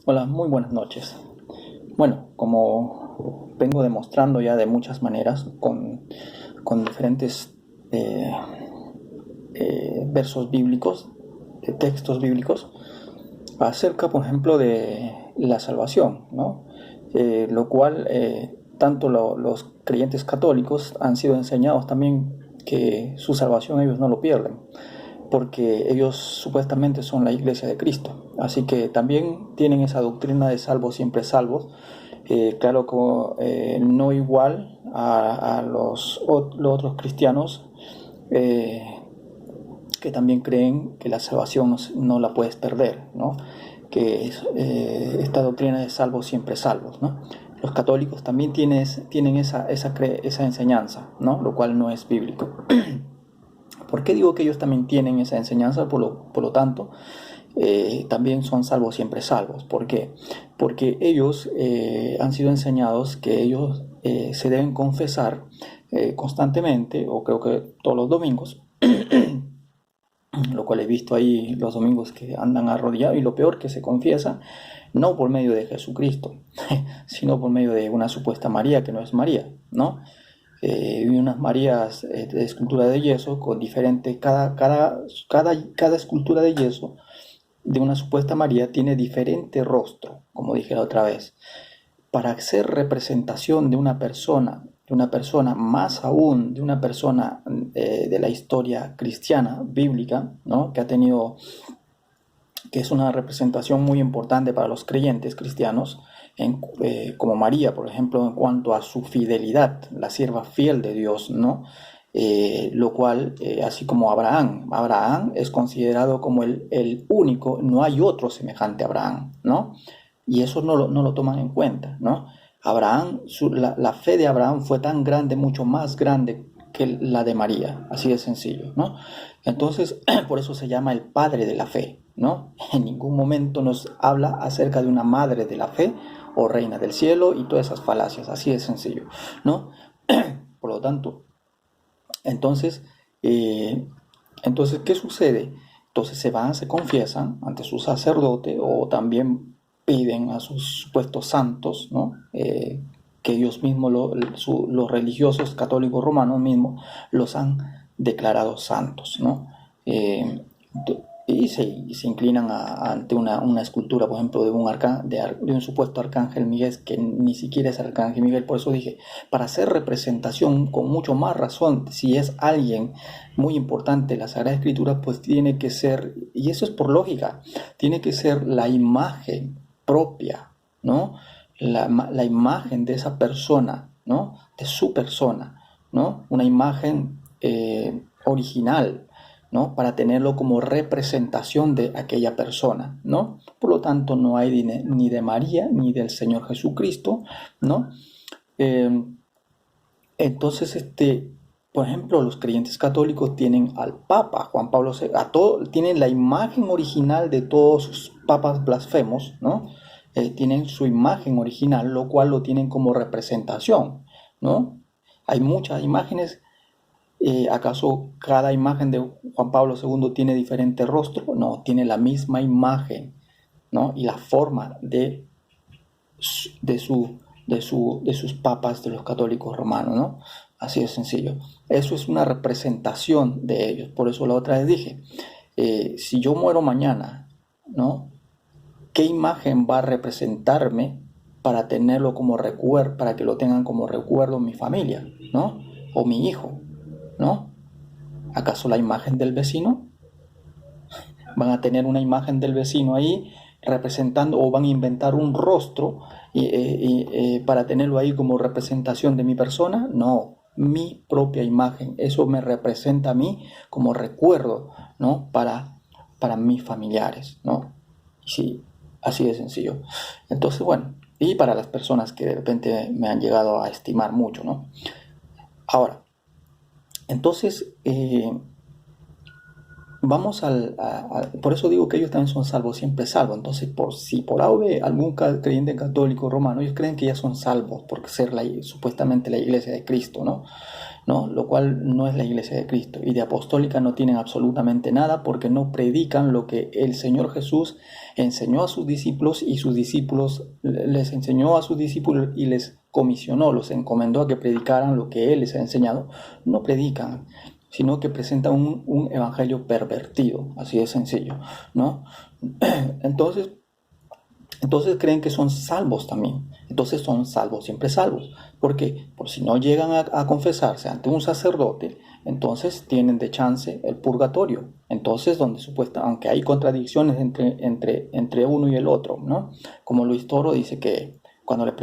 Hola, muy buenas noches. Bueno, como vengo demostrando ya de muchas maneras con diferentes versos bíblicos, de textos bíblicos, acerca, por ejemplo, de la salvación, ¿no? Lo cual tanto los creyentes católicos han sido enseñados también que su salvación ellos no lo pierden, porque ellos supuestamente son la iglesia de Cristo. Así que también tienen esa doctrina de salvos siempre salvos. Claro que no igual a los otros cristianos eh, que también creen que la salvación no la puedes perder, ¿no? Que es esta doctrina de salvos siempre salvos, ¿no? Los católicos también tienen esa enseñanza, ¿no? Lo cual no es bíblico. ¿Por qué digo que ellos también tienen esa enseñanza? Por lo tanto, también son salvos siempre salvos. ¿Por qué? Porque ellos han sido enseñados que ellos se deben confesar constantemente, o creo que todos los domingos, lo cual he visto ahí los domingos que andan arrodillados, y lo peor que se confiesa, no por medio de Jesucristo, sino por medio de una supuesta María que no es María, ¿no? Y unas Marías de escultura de yeso con diferente, cada escultura de yeso de una supuesta María tiene diferente rostro, como dije la otra vez. Para hacer representación de una persona, más aún de una persona de la historia cristiana, bíblica, ¿no? Que es una representación muy importante para los creyentes cristianos, como María, por ejemplo, en cuanto a su fidelidad, la sierva fiel de Dios, ¿no? Lo cual, así como Abraham es considerado como el único, no hay otro semejante a Abraham, ¿no? Y eso no lo toman en cuenta, ¿no? La fe de Abraham fue tan grande, mucho más grande que la de María, así de sencillo, ¿no? Entonces, por eso se llama el padre de la fe, ¿no? En ningún momento nos habla acerca de una madre de la fe o reina del cielo y todas esas falacias, así de sencillo, ¿no? Por lo tanto, entonces, eh, ¿qué sucede? Entonces se confiesan ante su sacerdote o también piden a sus supuestos santos, ¿no? Que ellos mismos, los religiosos católicos romanos mismos, los han declarado santos, ¿no? Eh, y se inclinan ante una escultura, por ejemplo, de un supuesto arcángel Miguel, que ni siquiera es arcángel Miguel. Por eso dije, para hacer representación con mucho más razón, si es alguien muy importante en la Sagrada Escritura, pues tiene que ser, y eso es por lógica, tiene que ser la imagen propia, ¿no? La imagen de esa persona, ¿no? De su persona, ¿no? Una imagen original, ¿no? Para tenerlo como representación de aquella persona, ¿no? Por lo tanto, no hay ni de María ni del Señor Jesucristo, ¿no? Eh, entonces, por ejemplo, los creyentes católicos tienen al Papa Juan Pablo II, tienen la imagen original de todos sus papas blasfemos, ¿no? Tienen su imagen original, lo cual lo tienen como representación, ¿no? Hay muchas imágenes. ¿Acaso cada imagen de Juan Pablo II tiene diferente rostro? No, tiene la misma imagen, ¿no? Y la forma de, su, de sus papas, de los católicos romanos, ¿no? Así de sencillo. Eso es una representación de ellos. Por eso la otra vez dije, si yo muero mañana, ¿no? ¿Qué imagen va a representarme para tenerlo como recuerdo, para que lo tengan como recuerdo mi familia, ¿no? O mi hijo, ¿no? ¿Acaso la imagen del vecino? ¿Van a tener una imagen del vecino ahí representando, o van a inventar un rostro para tenerlo ahí como representación de mi persona? No, mi propia imagen. Eso me representa a mí como recuerdo, ¿no? Para mis familiares, ¿no? Sí, así de sencillo. Entonces, bueno, y para las personas que de repente me han llegado a estimar mucho, ¿no? Ahora, entonces, por eso digo que ellos también son salvos, siempre salvos. Entonces, si por algún creyente católico romano, ellos creen que ya son salvos por ser supuestamente la iglesia de Cristo, ¿no? ¿no? Lo cual no es la iglesia de Cristo. Y de apostólica no tienen absolutamente nada porque no predican lo que el Señor Jesús enseñó a sus discípulos y sus discípulos les enseñó a sus discípulos y les comisionó, los encomendó a que predicaran lo que Él les ha enseñado. No predican, sino que presentan un evangelio pervertido, así de sencillo, ¿no? Entonces creen que son salvos también. Entonces son salvos, siempre salvos. ¿Por qué? Por si no llegan a confesarse ante un sacerdote, entonces tienen de chance el purgatorio. Entonces, aunque hay contradicciones entre uno y el otro, ¿no? Como Luis Toro dice que cuando le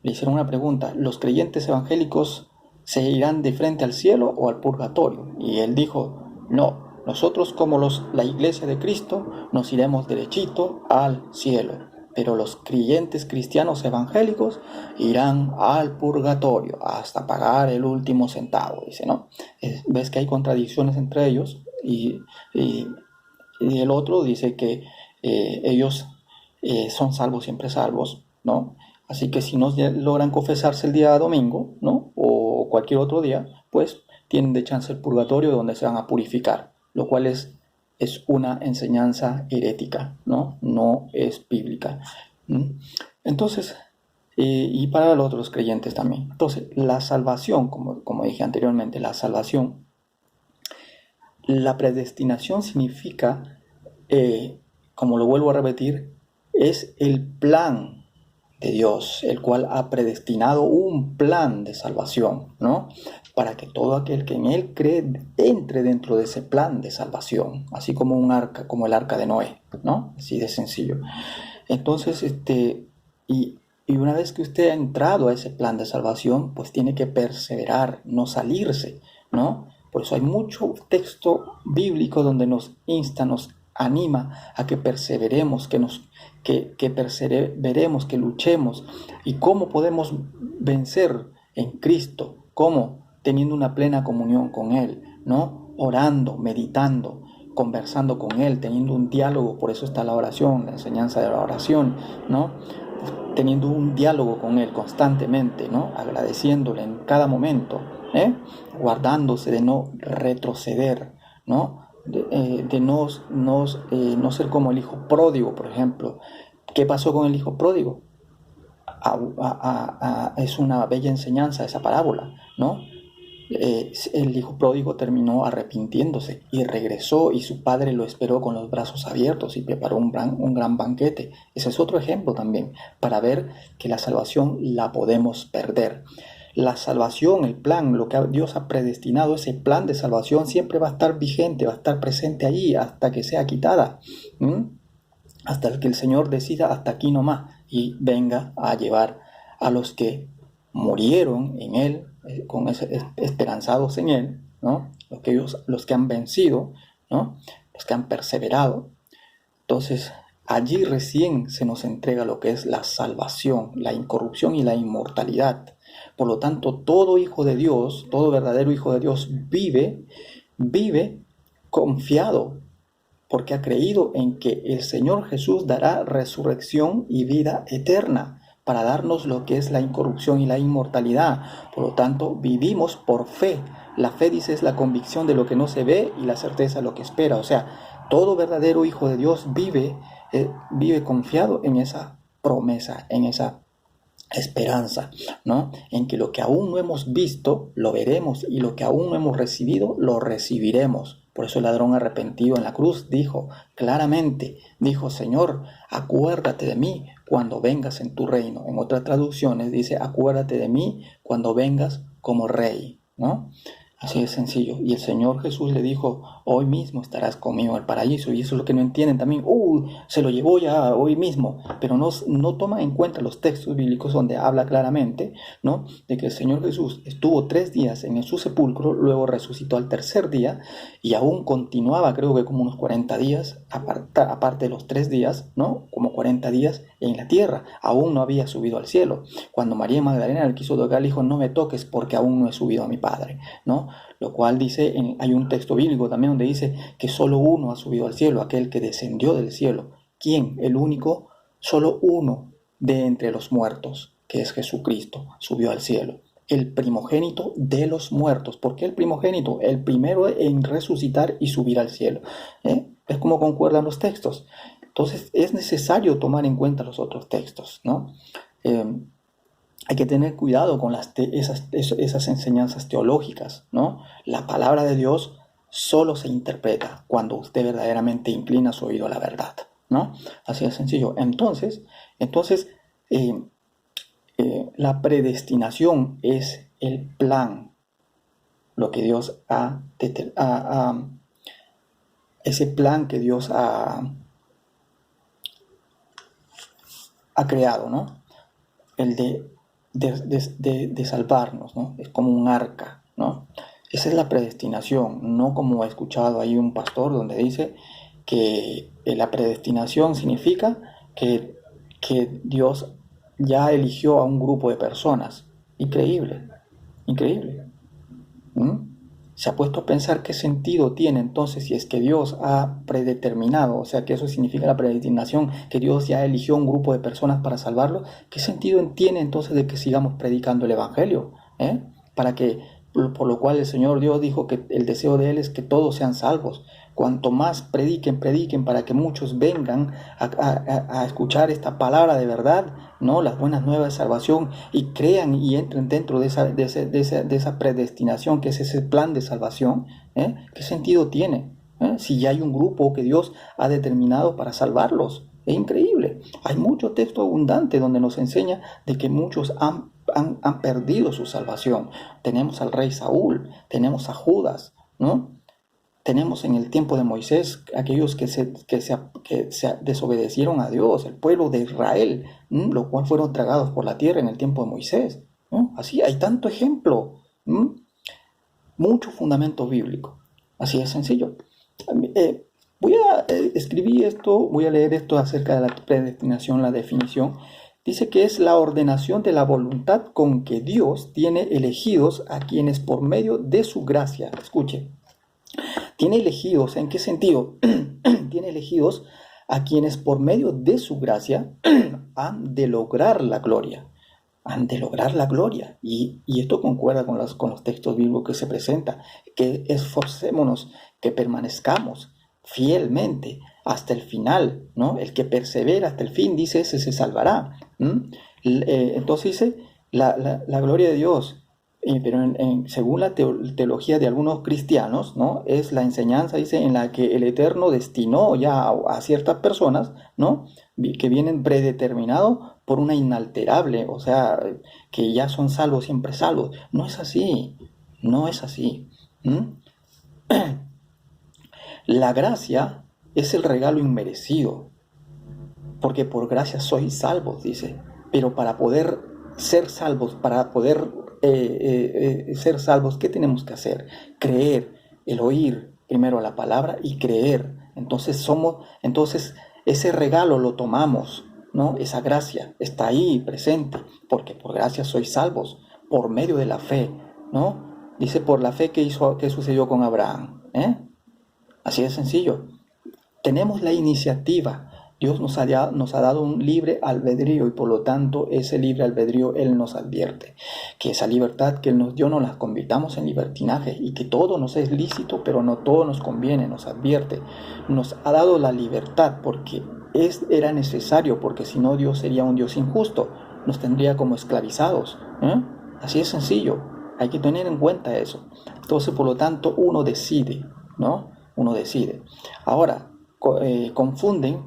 hicieron una pregunta, ¿los creyentes evangélicos se irán de frente al cielo o al purgatorio? Y él dijo, no. Nosotros como la iglesia de Cristo nos iremos derechito al cielo, pero los creyentes cristianos evangélicos irán al purgatorio hasta pagar el último centavo, dice, ¿no? Ves que hay contradicciones entre ellos y el otro dice que ellos son salvos, siempre salvos, ¿no? Así que si no logran confesarse el día domingo, ¿no? O cualquier otro día, pues tienen de chance el purgatorio donde se van a purificar, lo cual es una enseñanza herética, ¿no? No es bíblica. Entonces, y para los otros creyentes también. Entonces, la salvación, como dije anteriormente, la salvación, la predestinación significa, como lo vuelvo a repetir, es el plan de Dios, el cual ha predestinado un plan de salvación, ¿no? Para que todo aquel que en él cree entre dentro de ese plan de salvación, así como como el arca de Noé, ¿no? Así de sencillo. Entonces, y una vez que usted ha entrado a ese plan de salvación, pues tiene que perseverar, no salirse, ¿no? Por eso hay mucho texto bíblico donde nos insta, nos anima a que perseveremos, que perseveremos, que luchemos. ¿Y cómo podemos vencer en Cristo? ¿Cómo? Teniendo una plena comunión con Él, ¿no? Orando, meditando, conversando con Él, teniendo un diálogo. Por eso está la oración, la enseñanza de la oración, ¿no? Teniendo un diálogo con Él constantemente, ¿no? Agradeciéndole en cada momento, guardándose de no retroceder, ¿no? De no ser como el hijo pródigo, por ejemplo. ¿Qué pasó con el hijo pródigo? Es una bella enseñanza esa parábola, ¿no? El hijo pródigo terminó arrepintiéndose y regresó y su padre lo esperó con los brazos abiertos y preparó un gran banquete. Ese es otro ejemplo también para ver que la salvación la podemos perder. La salvación, el plan, lo que Dios ha predestinado, ese plan de salvación siempre va a estar vigente, va a estar presente allí hasta que sea quitada, hasta que el Señor decida hasta aquí nomás y venga a llevar a los que murieron en Él, esperanzados en Él, ¿no? Los que han vencido, ¿no? Los que han perseverado. Entonces, allí recién se nos entrega lo que es la salvación, la incorrupción y la inmortalidad. Por lo tanto, todo hijo de Dios, todo verdadero hijo de Dios vive confiado, porque ha creído en que el Señor Jesús dará resurrección y vida eterna para darnos lo que es la incorrupción y la inmortalidad. Por lo tanto, vivimos por fe. La fe, dice, es la convicción de lo que no se ve y la certeza de lo que espera. O sea, todo verdadero hijo de Dios vive confiado en esa promesa, en esa esperanza, ¿no? En que lo que aún no hemos visto, lo veremos, y lo que aún no hemos recibido, lo recibiremos. Por eso el ladrón arrepentido en la cruz dijo claramente, Señor, acuérdate de mí cuando vengas en tu reino. En otras traducciones dice, acuérdate de mí cuando vengas como rey, ¿no? Así de sencillo. Y el Señor Jesús le dijo, hoy mismo estarás conmigo en el paraíso. Y eso es lo que no entienden también. Se lo llevó ya hoy mismo. Pero no toman en cuenta los textos bíblicos donde habla claramente, ¿no? De que el Señor Jesús estuvo 3 días en su sepulcro, luego resucitó al tercer día y aún continuaba, creo que como unos 40 días, aparte de los 3 días, ¿no? Como 40 días en la tierra. Aún no había subido al cielo. Cuando María Magdalena le quiso tocar, le dijo, no me toques porque aún no he subido a mi Padre, ¿no? Lo cual dice, hay un texto bíblico también donde dice que solo uno ha subido al cielo, aquel que descendió del cielo. ¿Quién? El único, solo uno de entre los muertos, que es Jesucristo, subió al cielo. el primogénito de los muertos. ¿Por qué el primogénito? El primero en resucitar y subir al cielo. Es como concuerdan los textos. Entonces es necesario tomar en cuenta los otros textos, ¿no? Hay que tener cuidado con esas enseñanzas teológicas, ¿no? La palabra de Dios solo se interpreta cuando usted verdaderamente inclina su oído a la verdad, ¿no? Así de sencillo. Entonces la predestinación es el plan, lo que Dios ese plan que Dios ha creado, ¿no? El de salvarnos, ¿no? Es como un arca, ¿no? Esa es la predestinación, no como he escuchado ahí un pastor donde dice que la predestinación significa que Dios ya eligió a un grupo de personas. Increíble, increíble. Se ha puesto a pensar qué sentido tiene entonces si es que Dios ha predeterminado, o sea que eso significa la predestinación, que Dios ya eligió un grupo de personas para salvarlo. ¿Qué sentido tiene entonces de que sigamos predicando el Evangelio? Para que, por lo cual el Señor Dios dijo que el deseo de Él es que todos sean salvos. Cuanto más prediquen para que muchos vengan a escuchar esta palabra de verdad, ¿no? Las buenas nuevas de salvación, y crean y entren dentro de esa predestinación, que es ese plan de salvación. ¿Qué sentido tiene? Si ya hay un grupo que Dios ha determinado para salvarlos. Es increíble. Hay mucho texto abundante donde nos enseña de que muchos han perdido su salvación. Tenemos al rey Saúl, tenemos a Judas, ¿no? Tenemos en el tiempo de Moisés aquellos que se desobedecieron a Dios, el pueblo de Israel, lo cual fueron tragados por la tierra en el tiempo de Moisés, ¿no? Así hay tanto ejemplo, mucho fundamento bíblico. Así de sencillo. Voy a escribir esto, voy a leer esto acerca de la predestinación, la definición. Dice que es la ordenación de la voluntad con que Dios tiene elegidos a quienes por medio de su gracia, escuche, tiene elegidos. ¿En qué sentido? Tiene elegidos a quienes por medio de su gracia han de lograr la gloria. Han de lograr la gloria. Y esto concuerda con los textos bíblicos que se presentan. Que esforcémonos, que permanezcamos fielmente hasta el final, ¿no? El que persevera hasta el fin, dice, ese se salvará. Entonces dice, la gloria de Dios. Pero según la teología de algunos cristianos, ¿no? Es la enseñanza, dice, en la que el Eterno destinó ya a ciertas personas, ¿no? Que vienen predeterminados por una inalterable, o sea, que ya son salvos, siempre salvos. No es así, no es así. La gracia es el regalo inmerecido, porque por gracia sois salvos, dice. Pero para poder ser salvos, para poder ser salvos, ¿qué tenemos que hacer? Creer, el oír primero la palabra y creer. Entonces ese regalo lo tomamos, ¿no? Esa gracia está ahí presente, porque por gracia sois salvos, por medio de la fe, ¿no? Dice, por la fe que sucedió con Abraham, Así de sencillo. Tenemos la iniciativa. Dios nos ha dado un libre albedrío, y por lo tanto ese libre albedrío Él nos advierte que esa libertad que Él nos dio no la convirtamos en libertinaje, y que todo nos es lícito pero no todo nos conviene. Nos advierte, nos ha dado la libertad porque era necesario, porque si no Dios sería un Dios injusto, nos tendría como esclavizados. Así de sencillo, hay que tener en cuenta eso. Entonces, por lo tanto, uno decide, ¿no? Uno decide. Ahora, confunden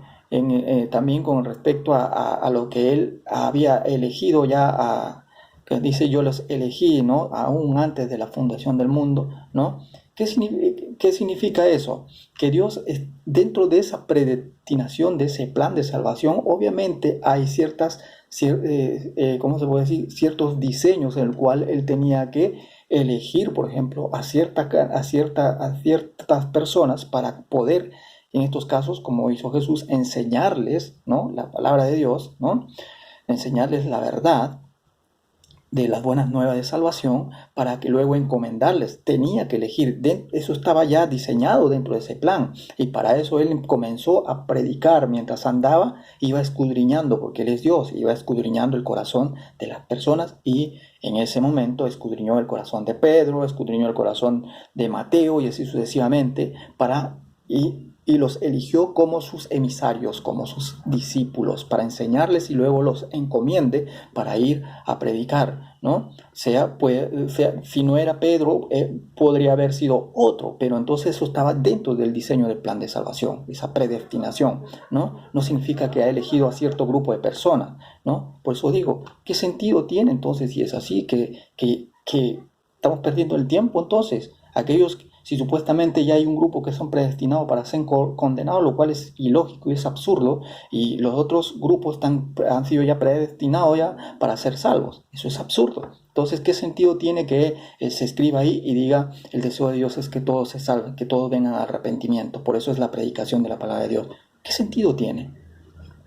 también con respecto a lo que Él había elegido ya, que dice, yo los elegí, ¿no? Aún antes de la fundación del mundo, ¿no? ¿Qué significa eso? Que Dios, dentro de esa predestinación, de ese plan de salvación, obviamente hay ¿cómo se puede decir? Ciertos diseños en el cual Él tenía que elegir, por ejemplo, a ciertas personas para poder, en estos casos, como hizo Jesús, enseñarles, ¿no? La palabra de Dios, ¿no? Enseñarles la verdad, de las buenas nuevas de salvación para que luego encomendarles. Tenía que elegir. Eso estaba ya diseñado dentro de ese plan. Y para eso él comenzó a predicar mientras andaba, iba escudriñando, porque él es Dios, iba escudriñando el corazón de las personas y en ese momento escudriñó el corazón de Pedro, escudriñó el corazón de Mateo y así sucesivamente y los eligió como sus emisarios, como sus discípulos, para enseñarles y luego los encomiende para ir a predicar, ¿no? Si no era Pedro, podría haber sido otro, pero entonces eso estaba dentro del diseño del plan de salvación, esa predestinación, ¿no? No significa que ha elegido a cierto grupo de personas, ¿no? Por eso digo, ¿qué sentido tiene entonces si es así, que estamos perdiendo el tiempo entonces? Si supuestamente ya hay un grupo que son predestinados para ser condenados, lo cual es ilógico y es absurdo, y los otros grupos han sido ya predestinados ya para ser salvos. Eso es absurdo. Entonces, ¿qué sentido tiene que se escriba ahí y diga el deseo de Dios es que todos se salven, que todos vengan al arrepentimiento? Por eso es la predicación de la palabra de Dios. ¿Qué sentido tiene?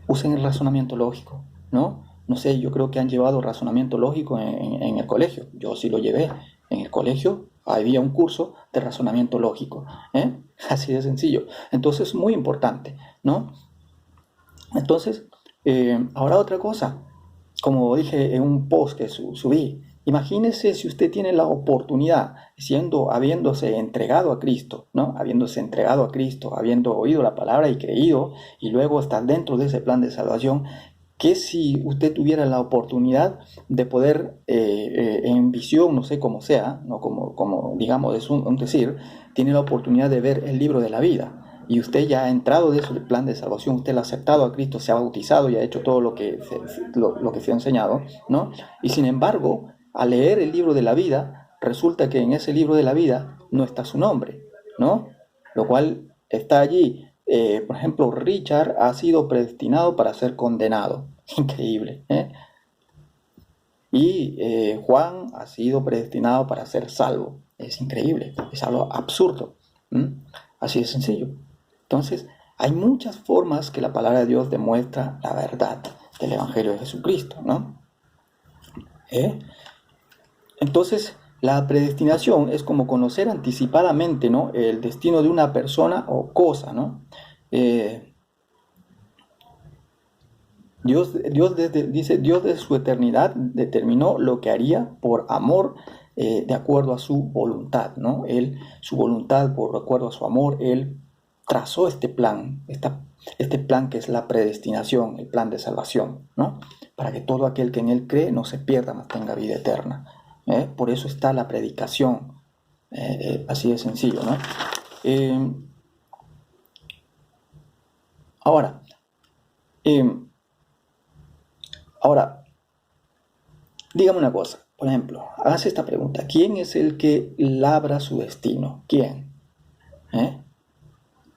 Usen el razonamiento lógico, ¿no? No sé, yo creo que han llevado razonamiento lógico en el colegio. Yo sí lo llevé. En el colegio había un curso de razonamiento lógico, ¿eh? Así de sencillo. Entonces, muy importante, ¿no? Entonces, ahora otra cosa, como dije en un post que subí, imagínese si usted tiene la oportunidad, habiéndose entregado a Cristo, ¿no? Habiéndose entregado a Cristo, habiendo oído la palabra y creído, y luego estar dentro de ese plan de salvación, que si usted tuviera la oportunidad de poder en visión, no sé cómo sea, no como digamos, es un decir, tiene la oportunidad de ver el libro de la vida, y usted ya ha entrado de ese plan de salvación, usted lo ha aceptado a Cristo, se ha bautizado y ha hecho todo lo que se ha enseñado, ¿no? Y sin embargo, al leer el libro de la vida, resulta que en ese libro de la vida no está su nombre, ¿no? Lo cual está allí. Por ejemplo, Richard ha sido predestinado para ser condenado. Increíble, ¿eh? Y Juan ha sido predestinado para ser salvo. Es increíble, es algo absurdo. Así de sencillo. Entonces, hay muchas formas que la palabra de Dios demuestra la verdad del Evangelio de Jesucristo, ¿no? Entonces, la predestinación es como conocer anticipadamente, ¿no?, el destino de una persona o cosa, ¿no? Dios desde su eternidad determinó lo que haría por amor, de acuerdo a su voluntad, ¿no? Su voluntad, por acuerdo a su amor, Él trazó este plan, este plan que es la predestinación, el plan de salvación, ¿no? Para que todo aquel que en Él cree no se pierda, mas tenga vida eterna. Por eso está la predicación, así de sencillo, ¿no? Ahora, dígame una cosa, por ejemplo, hace esta pregunta: ¿quién es el que labra su destino? ¿Quién?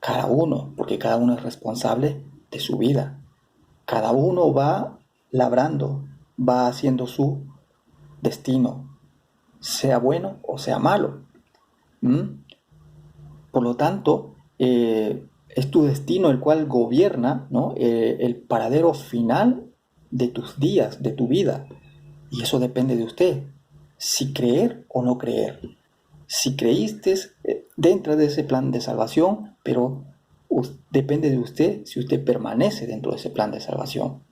Cada uno, porque cada uno es responsable de su vida. Cada uno va labrando, va haciendo su destino, sea bueno o sea malo. Por lo tanto, es tu destino el cual gobierna, ¿no?, el paradero final de tus días, de tu vida. Y eso depende de usted, si creer o no creer. Si creíste, dentro de ese plan de salvación, pero depende de usted si usted permanece dentro de ese plan de salvación.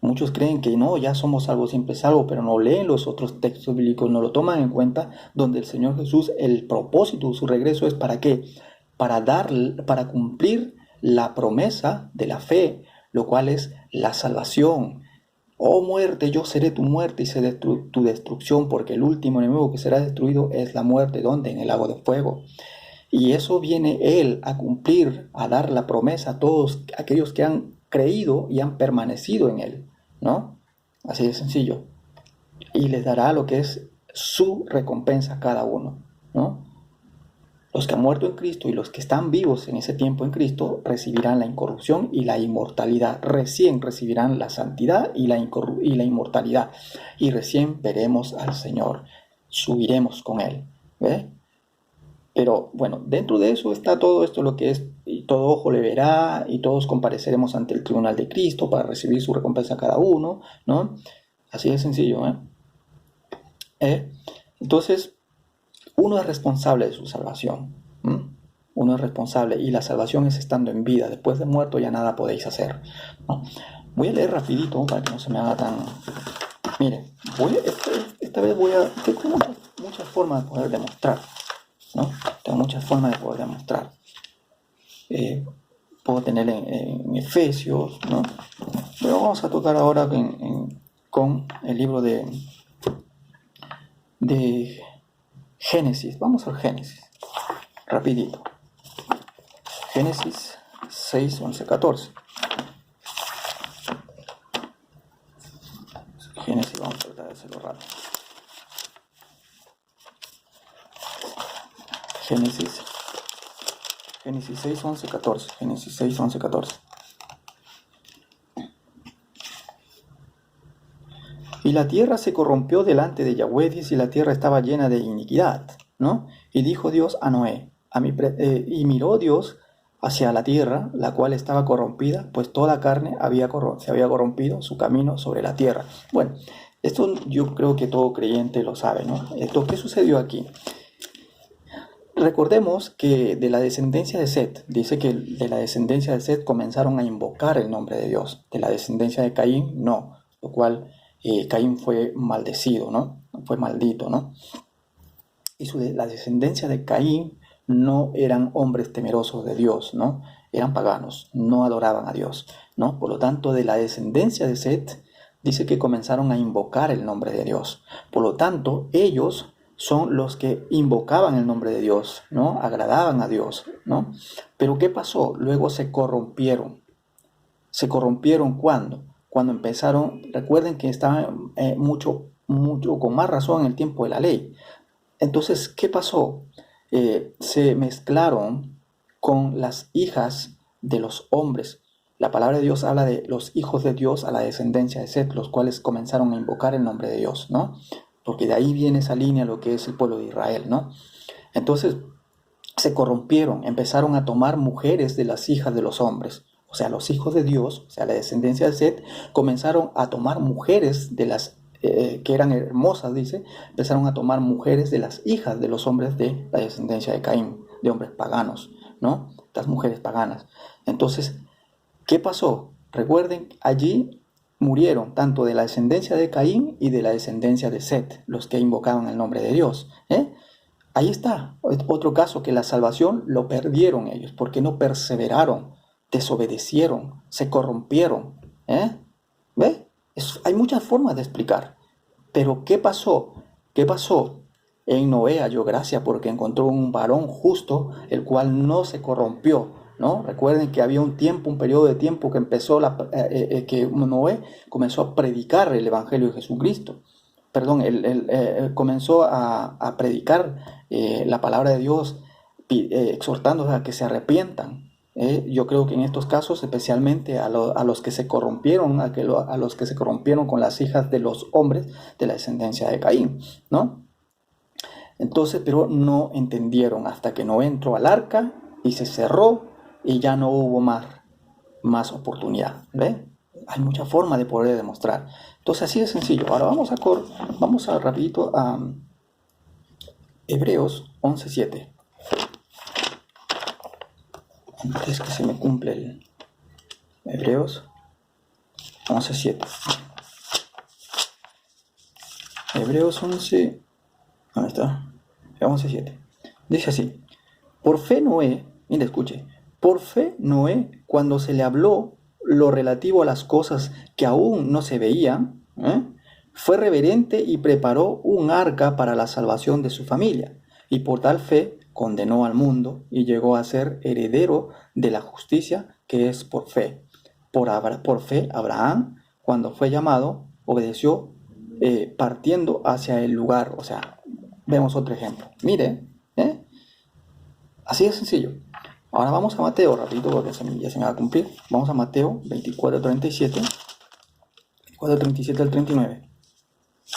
Muchos creen que no, ya somos salvos, siempre salvos, pero no leen los otros textos bíblicos, no lo toman en cuenta, donde el Señor Jesús, el propósito de su regreso es ¿para qué? Para cumplir la promesa de la fe, lo cual es la salvación. Oh muerte, yo seré tu muerte y seré tu destrucción, porque el último enemigo que será destruido es la muerte. ¿Dónde? En el lago de fuego. Y eso viene Él a cumplir, a dar la promesa a todos aquellos que han creído y han permanecido en Él, ¿no? Así de sencillo. Y les dará lo que es su recompensa a cada uno, ¿no? Los que han muerto en Cristo y los que están vivos en ese tiempo en Cristo recibirán la incorrupción y la inmortalidad. Recién recibirán la santidad y la inmortalidad. Y recién veremos al Señor. Subiremos con Él. ¿Ve? Pero bueno, dentro de eso está todo esto, lo que es, y todo ojo le verá, y todos compareceremos ante el tribunal de Cristo para recibir su recompensa a cada uno, ¿no? Así de sencillo, ¿eh? ¿eh? Entonces, uno es responsable de su salvación. ¿M? Uno es responsable y la salvación es estando en vida. Después de muerto ya nada podéis hacer, ¿no? Voy a leer rapidito para que no se me haga tan... Mire, esta vez voy a... Tengo muchas formas de poder demostrar, ¿no? Tengo muchas formas de poder demostrar. Puedo tener en Efesios, ¿no? Pero vamos a tocar ahora con el libro de Génesis. Vamos al Génesis, rapidito. Génesis 6, 11, 14. Génesis, vamos a tratar de hacerlo rápido. Génesis 6, 11, 14. Génesis 6, 11, 14. Y la tierra se corrompió delante de Yahweh, y la tierra estaba llena de iniquidad, ¿no? Y dijo Dios a Noé, y miró Dios hacia la tierra, la cual estaba corrompida, pues toda carne se había corrompido su camino sobre la tierra. Bueno, esto yo creo que todo creyente lo sabe, ¿no? ¿Qué sucedió aquí? Recordemos que de la descendencia de Set, dice que de la descendencia de Set comenzaron a invocar el nombre de Dios. De la descendencia de Caín, no, lo cual Caín fue maldecido, ¿no? Fue maldito, ¿no? Y la descendencia de Caín no eran hombres temerosos de Dios, ¿no? Eran paganos, no adoraban a Dios, ¿no? Por lo tanto, de la descendencia de Set, dice que comenzaron a invocar el nombre de Dios. Por lo tanto, ellos son los que invocaban el nombre de Dios, ¿no? Agradaban a Dios, ¿no? Pero ¿qué pasó? Luego se corrompieron. ¿Se corrompieron cuándo? Cuando empezaron, recuerden que estaban mucho con más razón en el tiempo de la ley. Entonces, ¿qué pasó? Se mezclaron con las hijas de los hombres. La palabra de Dios habla de los hijos de Dios a la descendencia de Set, los cuales comenzaron a invocar el nombre de Dios, ¿no? Porque de ahí viene esa línea lo que es el pueblo de Israel, ¿no? Entonces, se corrompieron, empezaron a tomar mujeres de las hijas de los hombres. O sea, los hijos de Dios, o sea, la descendencia de Set, comenzaron a tomar mujeres de las que eran hermosas, dice, empezaron a tomar mujeres de las hijas de los hombres de la descendencia de Caín, de hombres paganos, ¿no? Estas mujeres paganas. Entonces, ¿qué pasó? Recuerden, allí murieron tanto de la descendencia de Caín y de la descendencia de Set, los que invocaban el nombre de Dios, ¿eh? Ahí está, otro caso que la salvación lo perdieron ellos, porque no perseveraron, desobedecieron, se corrompieron, ¿eh? ¿Ve? Hay muchas formas de explicar. Pero ¿qué pasó? ¿Qué pasó? En Noé halló gracia porque encontró un varón justo, el cual no se corrompió, ¿no? Recuerden que había un periodo de tiempo que empezó que Noé comenzó a predicar el Evangelio de Jesucristo. Perdón, comenzó a predicar la palabra de Dios, exhortándolos a que se arrepientan. Yo creo que en estos casos, especialmente a los que se corrompieron, a los que se corrompieron con las hijas de los hombres de la descendencia de Caín, ¿no? Entonces, pero no entendieron hasta que no entró al arca y se cerró y ya no hubo más oportunidad, ¿ve? Hay mucha forma de poder demostrar. Entonces, así de sencillo. Ahora vamos a rapidito a Hebreos 11:7. Antes que se me cumple el Hebreos 11:7. Hebreos 11, ¿dónde está? 11:7. Dice así: por fe Noé, mire, escuche, por fe Noé, cuando se le habló lo relativo a las cosas que aún no se veían, fue reverente y preparó un arca para la salvación de su familia, y por tal fe condenó al mundo y llegó a ser heredero de la justicia que es por fe. Por fe Abraham, cuando fue llamado, obedeció partiendo hacia el lugar. O sea, vemos otro ejemplo. Mire, así de sencillo. Ahora vamos a Mateo, rapidito, porque ya se me va a cumplir. Vamos a Mateo 24:37. 24:37 al 39.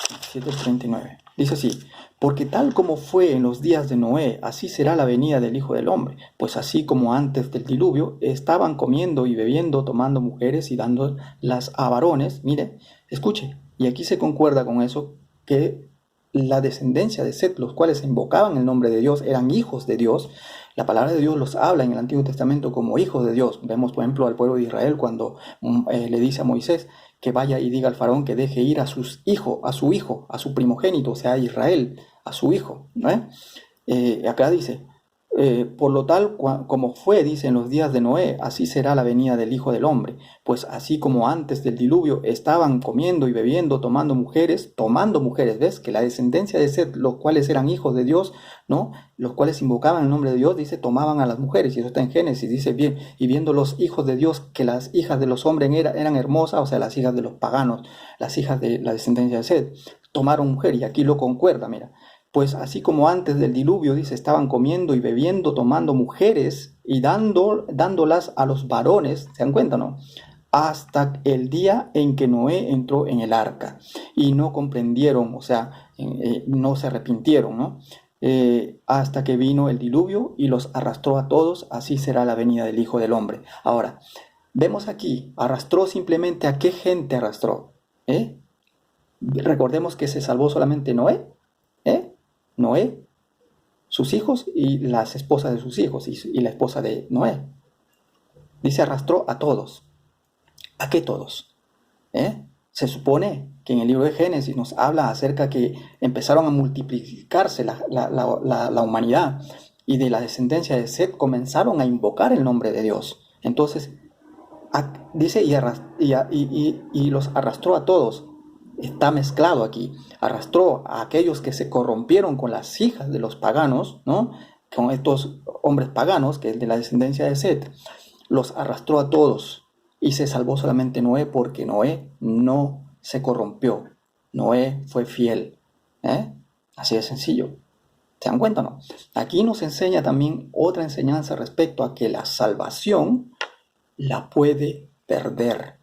27 al 39. Dice así: porque tal como fue en los días de Noé, así será la venida del Hijo del Hombre. Pues así como antes del diluvio, estaban comiendo y bebiendo, tomando mujeres y dándolas a varones. Mire, escuche, y aquí se concuerda con eso, que la descendencia de Set, los cuales invocaban el nombre de Dios, eran hijos de Dios. La palabra de Dios los habla en el Antiguo Testamento como hijos de Dios. Vemos, por ejemplo, al pueblo de Israel cuando le dice a Moisés que vaya y diga al faraón que deje ir a su hijo, a su primogénito, o sea, a Israel, a su hijo, ¿no? Acá dice, por lo tal como fue, dice, en los días de Noé, así será la venida del Hijo del Hombre. Pues así como antes del diluvio estaban comiendo y bebiendo, tomando mujeres, ¿ves? Que la descendencia de Set, los cuales eran hijos de Dios, ¿no? Los cuales invocaban el nombre de Dios, dice, tomaban a las mujeres, y eso está en Génesis, dice bien, y viendo los hijos de Dios que las hijas de los hombres eran hermosas, o sea, las hijas de los paganos, las hijas de la descendencia de Set, tomaron mujer, y aquí lo concuerda, mira. Pues así como antes del diluvio, dice, estaban comiendo y bebiendo, tomando mujeres y dándolas a los varones, ¿se dan cuenta, no? Hasta el día en que Noé entró en el arca y no comprendieron, o sea, no se arrepintieron, ¿no? Hasta que vino el diluvio y los arrastró a todos, así será la venida del Hijo del Hombre. Ahora, vemos aquí, arrastró simplemente a qué gente arrastró, ¿eh? Recordemos que se salvó solamente Noé, ¿eh? Noé, sus hijos y las esposas de sus hijos y la esposa de Noé. Dice, arrastró a todos. ¿A qué todos? Se supone que en el libro de Génesis nos habla acerca que empezaron a multiplicarse la humanidad y de la descendencia de Set comenzaron a invocar el nombre de Dios. Entonces, dice, y los arrastró a todos. Está mezclado aquí. Arrastró a aquellos que se corrompieron con las hijas de los paganos, ¿no? Con estos hombres paganos, que es de la descendencia de Set. Los arrastró a todos y se salvó solamente Noé porque Noé no se corrompió. Noé fue fiel. Así de sencillo. ¿Se dan cuenta o no? Aquí nos enseña también otra enseñanza respecto a que la salvación la puede perder.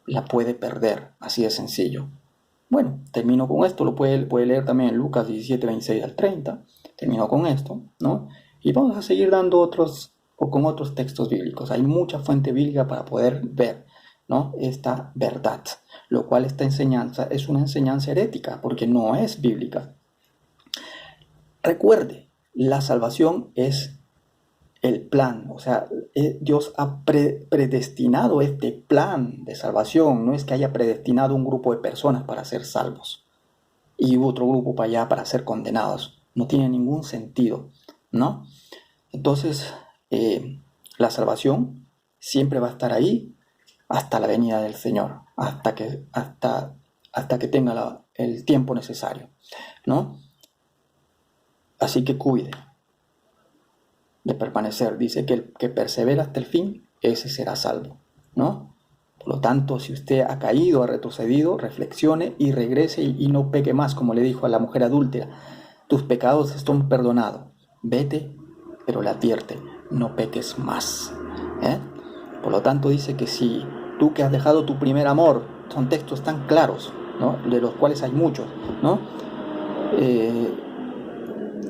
La puede perder, así de sencillo. Bueno, termino con esto, lo puede leer también en Lucas 17, 26 al 30. Termino con esto, ¿no? Y vamos a seguir dando con otros textos bíblicos. Hay mucha fuente bíblica para poder ver, ¿no? Esta verdad, lo cual esta enseñanza es una enseñanza herética, porque no es bíblica. Recuerde, la salvación es el plan, o sea, Dios ha predestinado este plan de salvación. No es que haya predestinado un grupo de personas para ser salvos y otro grupo para allá para ser condenados. No tiene ningún sentido, ¿no? Entonces, la salvación siempre va a estar ahí hasta la venida del Señor, hasta que tenga el tiempo necesario, ¿no? Así que cuide de permanecer. Dice que el que persevera hasta el fin, ese será salvo, ¿no? Por lo tanto, si usted ha caído, ha retrocedido, reflexione y regrese y no peque más, como le dijo a la mujer adúltera. Tus pecados están perdonados. Vete, pero le advierte, no peques más. Por lo tanto, dice que si tú que has dejado tu primer amor, son textos tan claros, ¿no? De los cuales hay muchos, ¿no?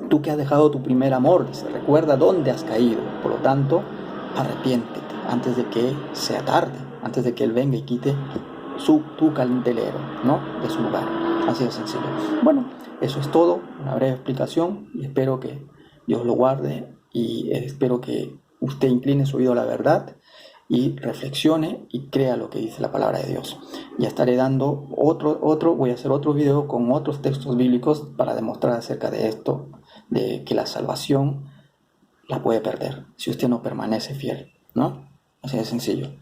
Tú que has dejado tu primer amor, dice, recuerda dónde has caído. Por lo tanto, arrepiéntete antes de que sea tarde, antes de que Él venga y quite tu candelero, ¿no? De su lugar. Así de sencillo. Bueno, eso es todo, una breve explicación, y espero que Dios lo guarde y espero que usted incline su oído a la verdad y reflexione y crea lo que dice la palabra de Dios. Ya estaré dando voy a hacer otro video con otros textos bíblicos para demostrar acerca de esto, de que la salvación la puede perder si usted no permanece fiel, ¿no? Así de sencillo.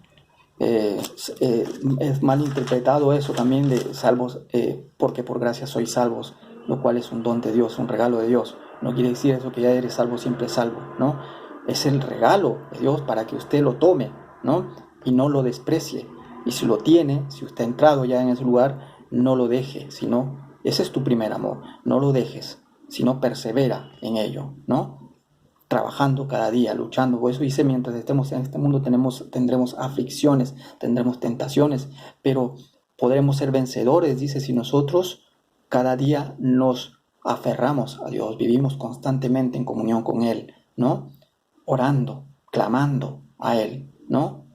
Es mal interpretado eso también de salvos, porque por gracia sois salvos, lo cual es un don de Dios, un regalo de Dios. No quiere decir eso que ya eres salvo, siempre salvo, ¿no? Es el regalo de Dios para que usted lo tome, ¿no? Y no lo desprecie. Y si lo tiene, si usted ha entrado ya en ese lugar, no lo deje, sino, ese es tu primer amor, no lo dejes, sino persevera en ello, ¿no? Trabajando cada día, luchando. Por eso dice, mientras estemos en este mundo tendremos aflicciones, tendremos tentaciones, pero podremos ser vencedores, dice, si nosotros cada día nos aferramos a Dios, vivimos constantemente en comunión con Él, ¿no? Orando, clamando a Él, ¿no?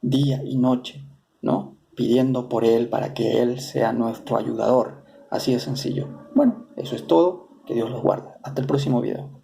Día y noche, ¿no? Pidiendo por Él para que Él sea nuestro ayudador. Así de sencillo. Bueno, eso es todo. Que Dios los guarde. Hasta el próximo video.